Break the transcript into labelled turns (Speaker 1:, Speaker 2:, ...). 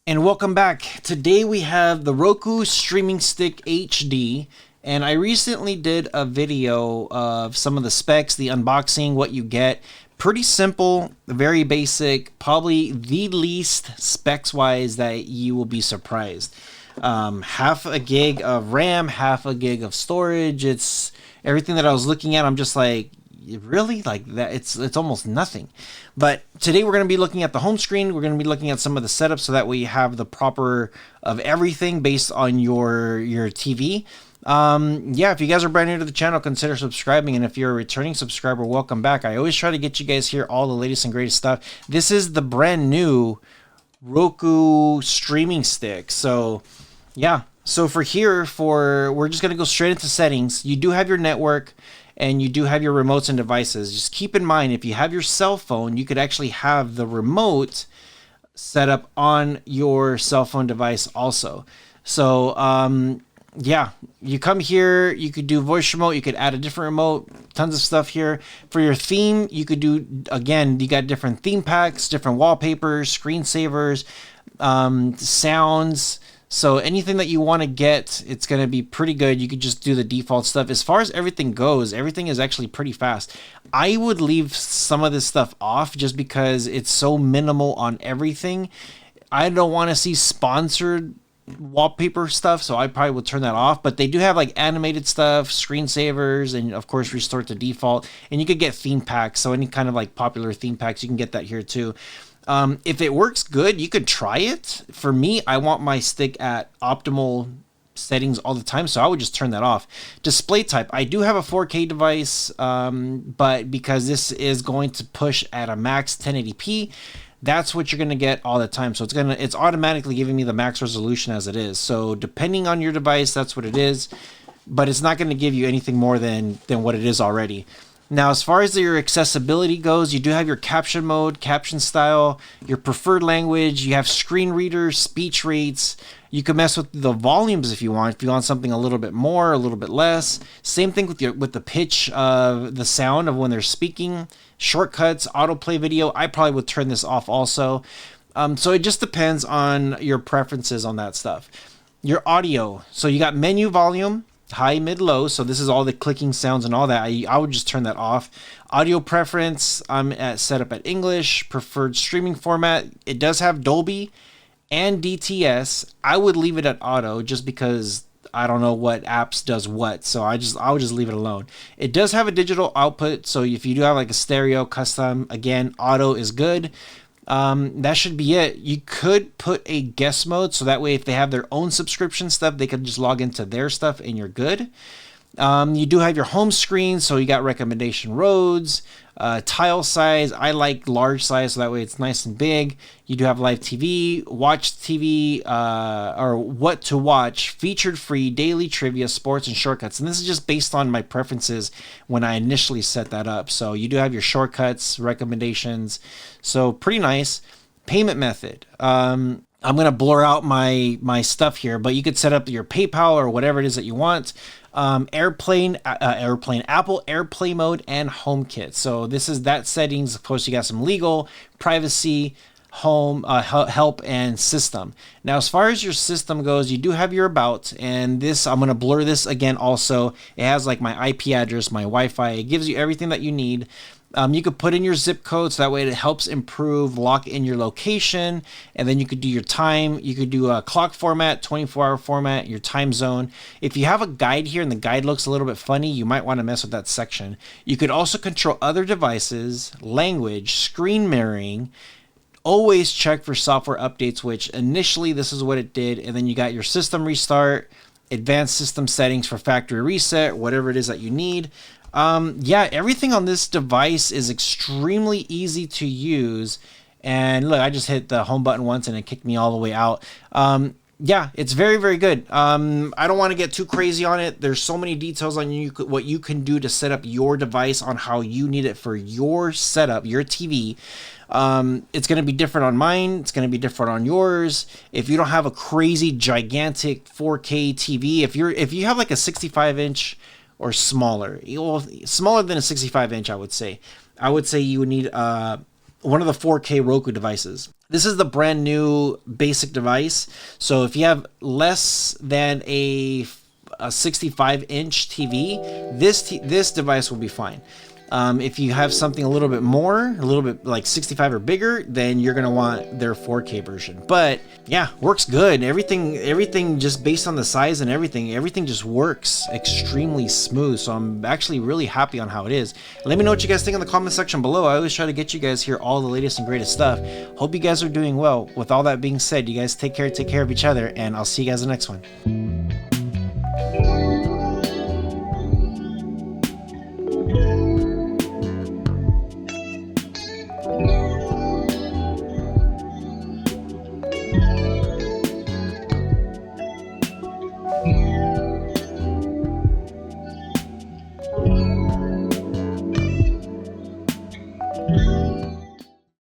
Speaker 1: And welcome back. Today we have the Roku Streaming Stick HD, and I recently did a video of some of the specs, the unboxing, what you get. Pretty simple, very basic, probably the least specs wise that you will be surprised. Half a gig of RAM, half a gig of storage. It's everything that I was looking at. I'm just like, really, like that? It's almost nothing. But today we're going to be looking at the home screen. We're going to be looking at some of the setups so that way you have the proper of everything based on your TV. Yeah, if you guys are brand new to the channel, consider subscribing, and if you're a returning subscriber, welcome back. I always try to get you guys here all the latest and greatest stuff. This is the brand new Roku streaming stick. So yeah, so we're just going to go straight into settings. You do have your network and you do have your remotes and devices. Just keep in mind, if you have your cell phone, you could actually have the remote set up on your cell phone device also. So yeah, you come here, you could do voice remote, you could add a different remote, tons of stuff here. For your theme, you could do, again, you got different theme packs, different wallpapers, screensavers, sounds. So anything that you want to get, it's going to be pretty good. You could just do the default stuff. As far as everything goes, everything is actually pretty fast. I would leave some of this stuff off just because it's so minimal on everything. I don't want to see sponsored wallpaper stuff, so I probably would turn that off. But they do have like animated stuff, screensavers, and of course restore to default. And you could get theme packs, so any kind of like popular theme packs, you can get that here too. If it works good, you could try it. For me, I want my stick at optimal settings all the time, so I would just turn that off. Display type, I do have a 4K device, but because this is going to push at a max 1080p, that's what you're going to get all the time. So it's automatically giving me the max resolution as it is. So depending on your device, that's what it is, but it's not going to give you anything more than what it is already. Now, as far as your accessibility goes, you do have your caption mode, caption style, your preferred language, you have screen readers, speech rates. You can mess with the volumes if you want. If you want something a little bit more, a little bit less. Same thing with the pitch of the sound of when they're speaking. Shortcuts, autoplay video. I probably would turn this off also. So it just depends on your preferences on that stuff. Your audio. So you got menu volume, high, mid, low. So this is all the clicking sounds and all that. I would just turn that off. Audio preference, I'm set up at English. Preferred streaming format. It does have Dolby and DTS. I would leave it at auto just because I don't know what apps does what. So I would just leave it alone. It does have a digital output. So if you do have like a stereo custom, again, auto is good. That should be it. You could put a guest mode, so that way if they have their own subscription stuff, they could just log into their stuff and you're good. You do have your home screen, so you got recommendation roads, tile size. I like large size, so that way it's nice and big. You do have live TV, watch TV, or what to watch, featured free, daily trivia, sports, and shortcuts. And this is just based on my preferences when I initially set that up. So you do have your shortcuts, recommendations. So pretty nice. Payment method. I'm going to blur out my stuff here, but you could set up your PayPal or whatever it is that you want. Apple AirPlay mode, and HomeKit. So this is that settings. Of course, you got some legal, privacy, home, help, and system. Now, as far as your system goes, you do have your about, and this, I'm going to blur this again also. It has like my IP address, my Wi-Fi. It gives you everything that you need. You could put in your zip code, so that way it helps lock in your location, and then you could do your time. You could do a clock format, 24-hour format, your time zone. If you have a guide here and the guide looks a little bit funny, you might want to mess with that section. You could also control other devices, language, screen mirroring. Always check for software updates, which initially this is what it did, and then you got your system restart, advanced system settings for factory reset, whatever it is that you need. Yeah, everything on this device is extremely easy to use. And look, I just hit the home button once and it kicked me all the way out. Yeah, it's very, very good. I don't want to get too crazy on it. There's so many details on what you can do to set up your device on how you need it for your setup, your TV. It's going to be different on mine. It's going to be different on yours. If you don't have a crazy gigantic 4K TV, if you have like a 65-inch or smaller, smaller than a 65-inch, I would say you would need one of the 4K Roku devices. This is the brand new basic device. So if you have less than a 65-inch TV, this device will be fine. If you have something a little bit more, a little bit like 65 or bigger, then you're gonna want their 4K version. But yeah, works good. Everything just based on the size and everything just works extremely smooth. So I'm actually really happy on how it is. Let me know what you guys think in the comment section below. I always try to get you guys here all the latest and greatest stuff. Hope you guys are doing well. With all that being said, you guys take care of each other, and I'll see you guys in the next one.